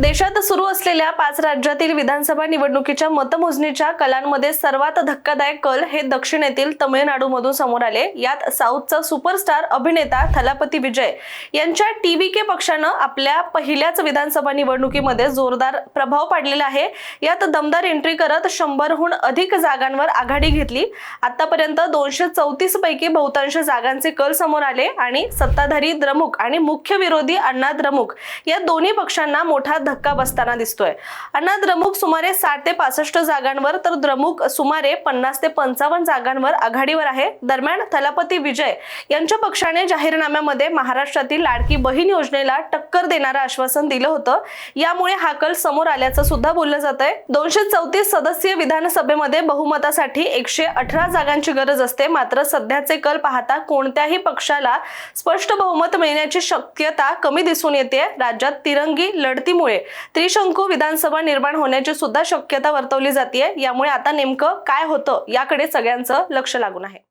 देशात सुरू असलेल्या 5 राज्यातील विधानसभा निवडणुकीच्या मतमोजणीच्या कलांमध्ये सर्वात धक्कादायक कल हे दक्षिणेतील तमिळनाडूमधून समोर आले। यात साऊथचा सुपरस्टार अभिनेता थलापती विजय यांच्या टीव्हीके पक्षानं आपल्या पहिल्याच विधानसभा निवडणुकीमध्ये जोरदार प्रभाव पाडलेला आहे। यात दमदार एंट्री करत 100हून अधिक जागांवर आघाडी घेतली। आतापर्यंत 234 पैकी बहुतांश जागांचे कल समोर आले आणि सत्ताधारी द्रमुक आणि मुख्य विरोधी अण्णा द्रमुक या दोन्ही पक्षांना मोठा धक्का बसताना दिसतोय। अण्णा द्रमुक सुमारे 60 ते 65 जागांवर तर द्रमुक सुमारे 50 ते 55 जागांवर आघाडीवर आहे। दरम्यान थलापती विजय यांच्या पक्षाने जाहीरनाम्यामध्ये महाराष्ट्रातील लाडकी बहीण योजनेला टक्कर देणारं आश्वासन दिलं होतं। यामुळे हा कल समोर आल्याचं सुद्धा बोललं जातंय। 234 सदस्यीय विधानसभेमध्ये बहुमतासाठी 118 जागांची गरज असते। मात्र सध्याचे कल पाहता कोणत्याही पक्षाला स्पष्ट बहुमत मिळण्याची शक्यता कमी दिसून येते। राज्यात तिरंगी लढतीमुळे त्रिशंकू विधानसभा निर्माण होण्याची सुद्धा शक्यता वर्तवली जाते। यामुळे आता नेमकं काय होतं याकडे सगळ्यांचं लक्ष लागून आहे।